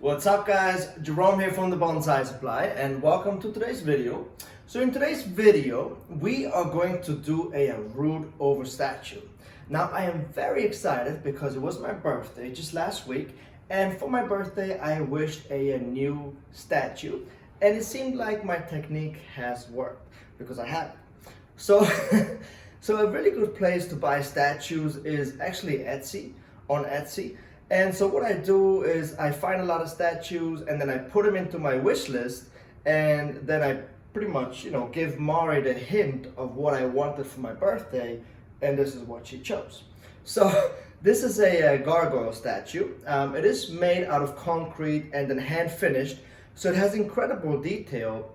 What's up guys, Jerome here from the Bonsai Supply and welcome to today's video. So in today's video, we are going to do a root over statue. Now I am very excited because it was my birthday just last week, and for my birthday I wished a new statue, and it seemed like my technique has worked because I have it. So, so a really good place to buy statues is actually on Etsy. And so what I do is I find a lot of statues and then I put them into my wish list, and then I pretty much, give Mari the hint of what I wanted for my birthday, and this is what she chose. So this is a gargoyle statue. It is made out of concrete and then hand finished, so it has incredible detail,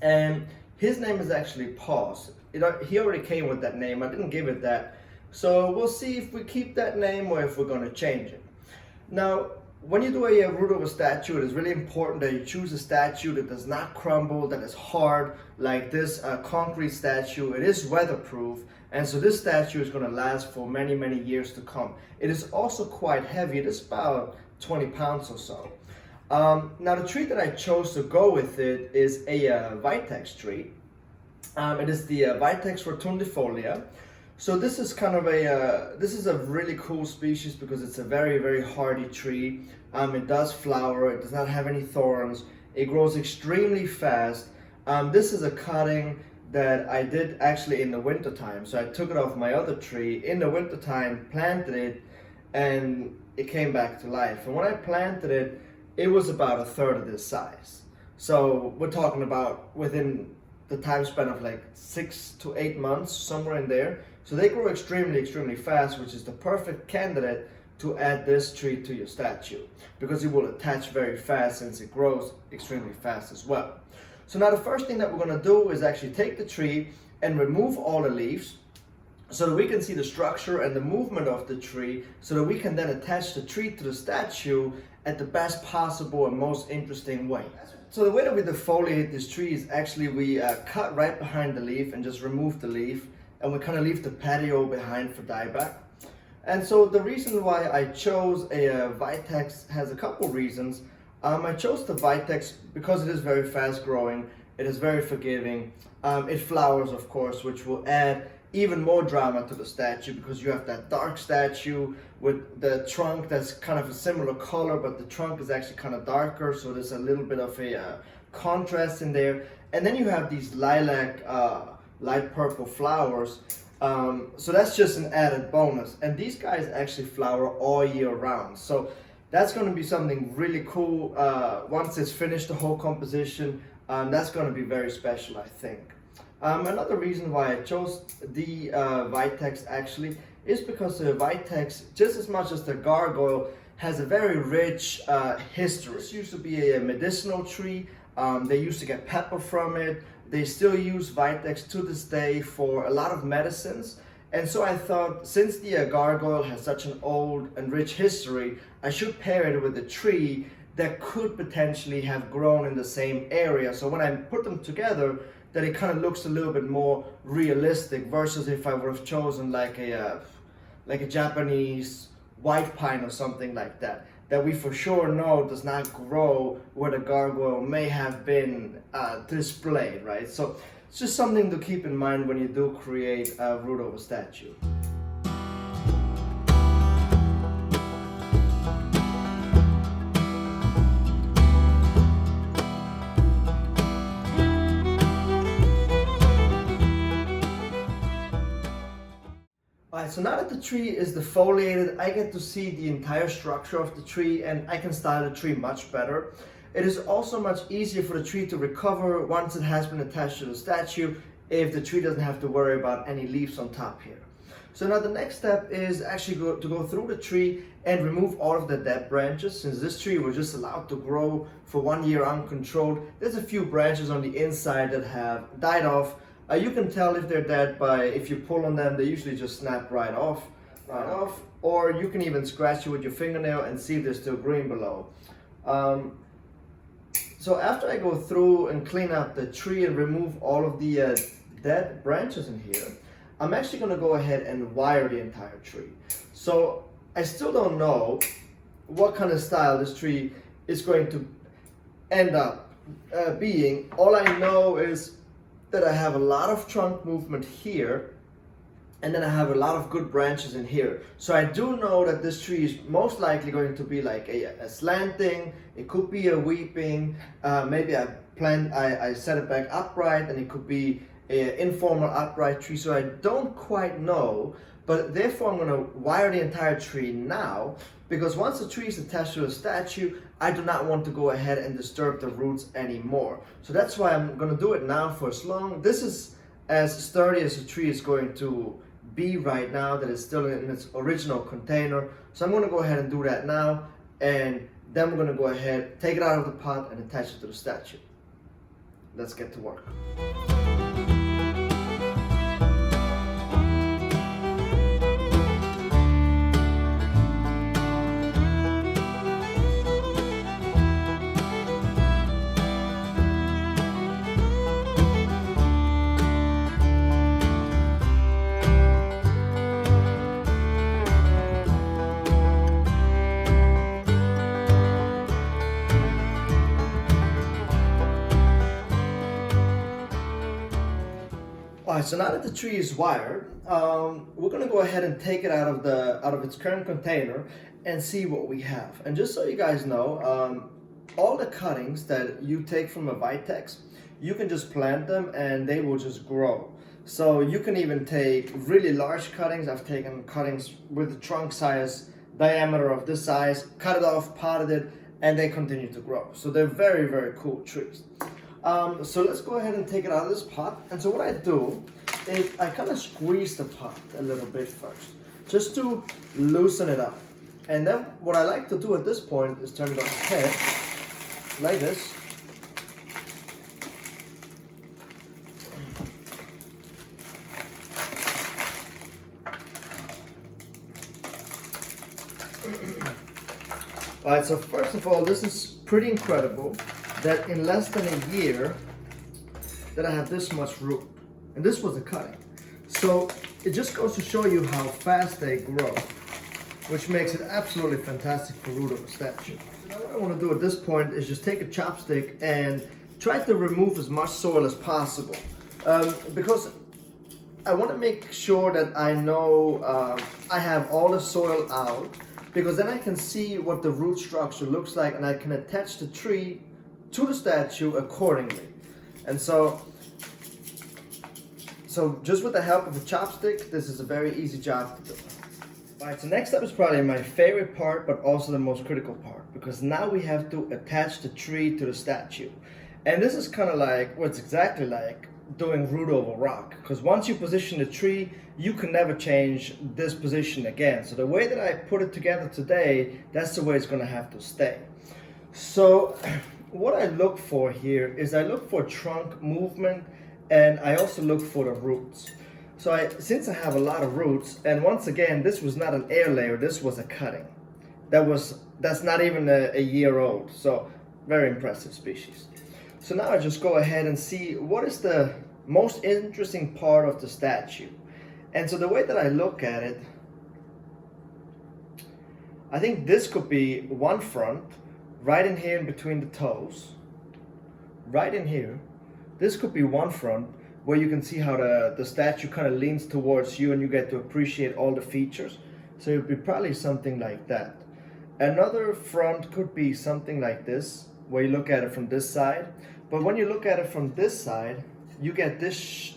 and his name is actually Paws. He already came with that name, I didn't give it that, so we'll see if we keep that name or if we're going to change it. Now, when you do a root over statue, it is really important that you choose a statue that does not crumble, that is hard, like this concrete statue. It is weatherproof, and so this statue is going to last for many, many years to come. It is also quite heavy. It is about 20 pounds or so. Now, the tree that I chose to go with it is a Vitex tree. It is the Vitex rotundifolia. So this is kind of this is a really cool species because it's a very, very hardy tree. It does flower, it does not have any thorns, it grows extremely fast. This is a cutting that I did actually in the winter time. So I took it off my other tree in the winter time, planted it, and it came back to life. And when I planted it, it was about a third of this size. So we're talking about within the time span of like 6 to 8 months, somewhere in there. So they grow extremely, extremely fast, which is the perfect candidate to add this tree to your statue because it will attach very fast since it grows extremely fast as well. So now the first thing that we're going to do is actually take the tree and remove all the leaves so that we can see the structure and the movement of the tree, so that we can then attach the tree to the statue at the best possible and most interesting way. So the way that we defoliate this tree is actually we cut right behind the leaf and just remove the leaf, and we kind of leave the patio behind for dieback. And so the reason why I chose a Vitex has a couple reasons. I chose the Vitex because it is very fast growing, it is very forgiving, it flowers of course, which will add even more drama to the statue because you have that dark statue with the trunk that's kind of a similar color, but the trunk is actually kind of darker, so there's a little bit of a contrast in there. And then you have these lilac light purple flowers, so that's just an added bonus, and these guys actually flower all year round, so that's going to be something really cool once it's finished, the whole composition. That's going to be very special, I think. Another reason why I chose the Vitex actually is because the Vitex, just as much as the Gargoyle, has a very rich history. This used to be a medicinal tree. They used to get pepper from it. They still use Vitex to this day for a lot of medicines. And so I thought, since the Gargoyle has such an old and rich history, I should pair it with a tree that could potentially have grown in the same area. So when I put them together, that it kind of looks a little bit more realistic versus if I would have chosen like a Japanese white pine or something like that, that we for sure know does not grow where the Gargoyle may have been displayed, right? So it's just something to keep in mind when you do create a root over statue. Alright, so now that the tree is defoliated, I get to see the entire structure of the tree, and I can style the tree much better. It is also much easier for the tree to recover once it has been attached to the statue, if the tree doesn't have to worry about any leaves on top here. So now the next step is actually to go through the tree and remove all of the dead branches. Since this tree was just allowed to grow for 1 year uncontrolled, there's a few branches on the inside that have died off. You can tell if they're dead by, if you pull on them, they usually just snap right off. Or you can even scratch it with your fingernail and see if they're still green below. So after I go through and clean up the tree and remove all of the dead branches in here, I'm actually going to go ahead and wire the entire tree. So I still don't know what kind of style this tree is going to end up being. All I know is that I have a lot of trunk movement here, and then I have a lot of good branches in here. So I do know that this tree is most likely going to be like a slanting, it could be a weeping, maybe I set it back upright, and it could be an informal upright tree. So I don't quite know, but therefore I'm gonna wire the entire tree now, because once the tree is attached to a statue, I do not want to go ahead and disturb the roots anymore. So that's why I'm gonna do it now for as long. This is as sturdy as the tree is going to be right now, that it's still in its original container. So I'm going to go ahead and do that now, and then we're going to go ahead, take it out of the pot and attach it to the statue. Let's get to work. Alright, so now that the tree is wired, we're gonna go ahead and take it out of its current container and see what we have. And just so you guys know, all the cuttings that you take from a Vitex, you can just plant them and they will just grow. So you can even take really large cuttings. I've taken cuttings with the trunk size, diameter of this size, cut it off, potted it, and they continue to grow. So they're very, very cool trees. So let's go ahead and take it out of this pot. And so what I do is I kind of squeeze the pot a little bit first, just to loosen it up. And then what I like to do at this point is turn it on its head, like this. Alright, so first of all, this is pretty incredible that in less than a year that I have this much root. And this was a cutting. So it just goes to show you how fast they grow, which makes it absolutely fantastic for root of a statue. Now what I want to do at this point is just take a chopstick and try to remove as much soil as possible. Because I want to make sure that I know I have all the soil out, because then I can see what the root structure looks like and I can attach the tree to the statue accordingly. And so just with the help of a chopstick, this is a very easy job to do. Alright, so next up is probably my favorite part, but also the most critical part, because now we have to attach the tree to the statue. And this is kind of like, well, it's exactly like doing root over rock, because once you position the tree, you can never change this position again. So the way that I put it together today, that's the way it's going to have to stay. So what I look for here is I look for trunk movement, and I also look for the roots. So since I have a lot of roots, and once again, this was not an air layer, this was a cutting. That's not even a year old. So very impressive species. So now I just go ahead and see what is the most interesting part of the statue. And so the way that I look at it, I think this could be one front, right in here in between the toes, right in here. This could be one front where you can see how the statue kind of leans towards you and you get to appreciate all the features. So it would be probably something like that. Another front could be something like this, where you look at it from this side. But when you look at it from this side, you get this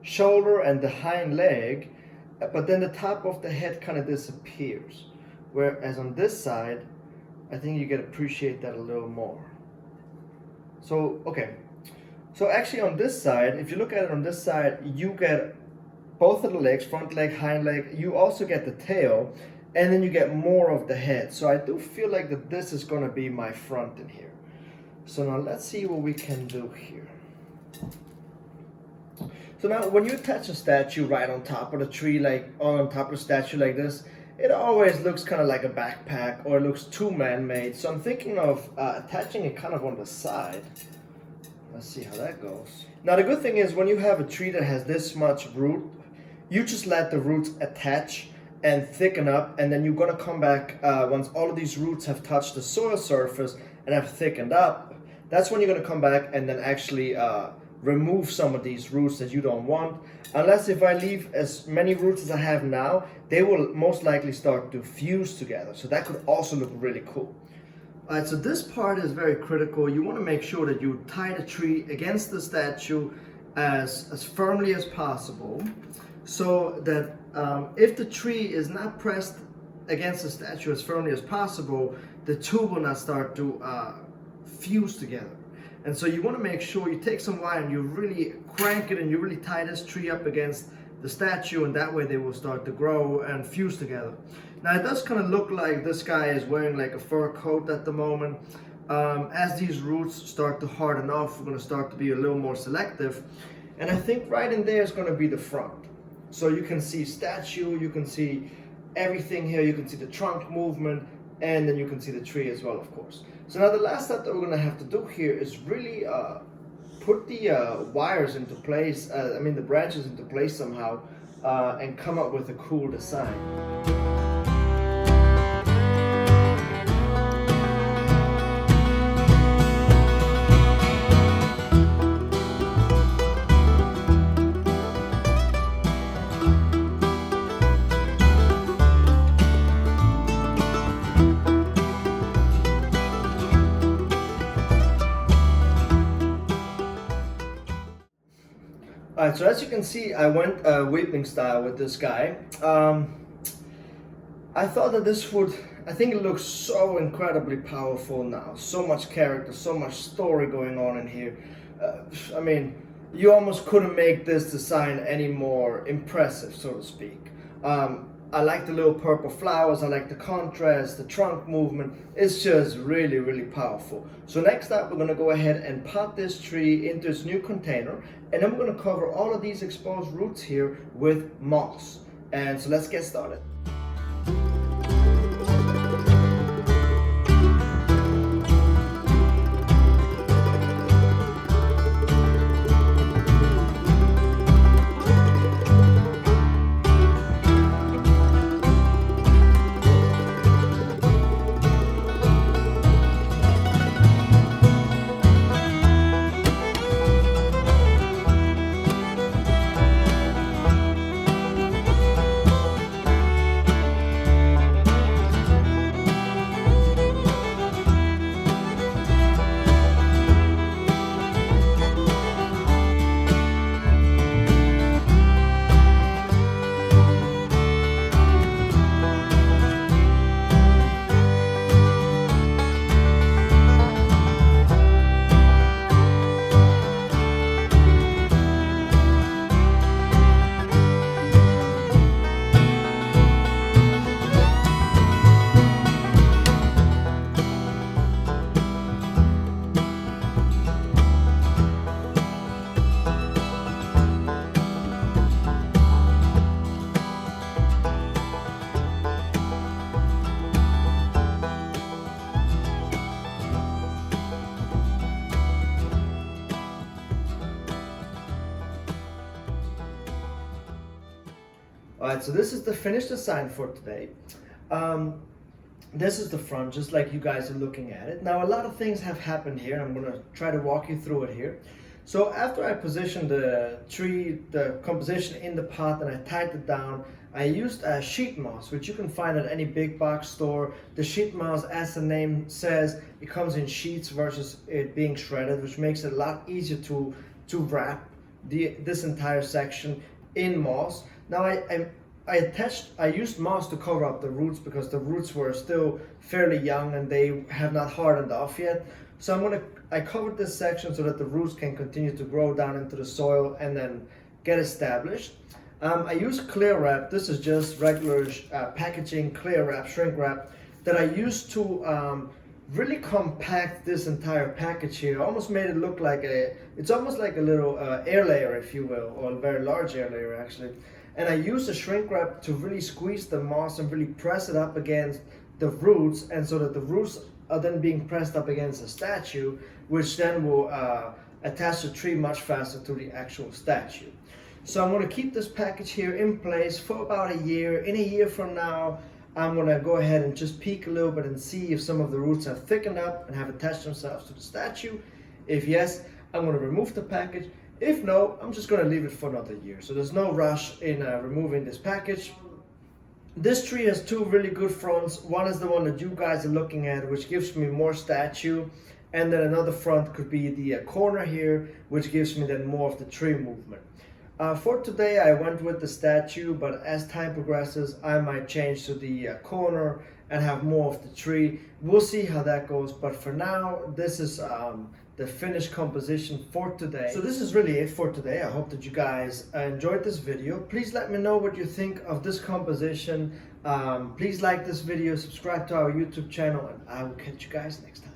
shoulder and the hind leg, but then the top of the head kind of disappears. Whereas on this side, I think you can appreciate that a little more. So, okay. So actually on this side, if you look at it on this side, you get both of the legs, front leg, hind leg. You also get the tail, and then you get more of the head. So I do feel like that this is going to be my front in here. So now let's see what we can do here. So now when you attach a statue right on top of the tree, like on top of a statue like this, it always looks kind of like a backpack, or it looks too man-made. So I'm thinking of attaching it kind of on the side. Let's see how that goes. Now the good thing is when you have a tree that has this much root, you just let the roots attach and thicken up, and then you're gonna come back once all of these roots have touched the soil surface and have thickened up. That's when you're gonna come back and then actually remove some of these roots that you don't want. Unless if I leave as many roots as I have now, they will most likely start to fuse together. So that could also look really cool. All right, so this part is very critical. You want to make sure that you tie the tree against the statue as firmly as possible, so that if the tree is not pressed against the statue as firmly as possible, the two will not start to fuse together. And so you want to make sure you take some wire and you really crank it and you really tie this tree up against the statue, and that way they will start to grow and fuse together. Now it does kind of look like this guy is wearing like a fur coat at the moment. As these roots start to harden off, we're going to start to be a little more selective. And I think right in there is going to be the front. So you can see statue, you can see everything here, you can see the trunk movement, and then you can see the tree as well, of course. So now the last step that we're going to have to do here is really put the wires into place, the branches into place somehow, and come up with a cool design. Alright, so as you can see, I went weeping style with this guy. I thought that I think it looks so incredibly powerful now. So much character, so much story going on in here. You almost couldn't make this design any more impressive, so to speak. I like the little purple flowers, I like the contrast, the trunk movement. It's just really, really powerful. So next up, we're gonna go ahead and pot this tree into its new container, and then we're gonna cover all of these exposed roots here with moss. And so let's get started. Alright, so this is the finished design for today. This is the front, just like you guys are looking at it. Now, a lot of things have happened here. I'm going to try to walk you through it here. So after I positioned the tree, the composition in the pot, and I tied it down, I used sheet moss, which you can find at any big box store. The sheet moss, as the name says, it comes in sheets versus it being shredded, which makes it a lot easier to wrap this entire section in moss. Now I used moss to cover up the roots because the roots were still fairly young and they have not hardened off yet. So I covered this section so that the roots can continue to grow down into the soil and then get established. I used clear wrap. This is just regular packaging, clear wrap, shrink wrap, that I used to really compact this entire package here. Almost made it look like it's almost like a little air layer, if you will, or a very large air layer actually. And I used a shrink wrap to really squeeze the moss and really press it up against the roots, and so that the roots are then being pressed up against the statue, which then will attach the tree much faster to the actual statue. So I'm going to keep this package here in place for about a year. In a year from now, I'm going to go ahead and just peek a little bit and see if some of the roots have thickened up and have attached themselves to the statue. If yes, I'm going to remove the package. If no, I'm just going to leave it for another year. So there's no rush in removing this package. This tree has two really good fronts. One is the one that you guys are looking at, which gives me more statue. And then another front could be the corner here, which gives me then more of the tree movement. For today, I went with the statue, but as time progresses, I might change to the corner and have more of the tree. We'll see how that goes, but for now, this is the finished composition for today. So this is really it for today. I hope that you guys enjoyed this video. Please let me know what you think of this composition. Please like this video, subscribe to our YouTube channel, and I will catch you guys next time.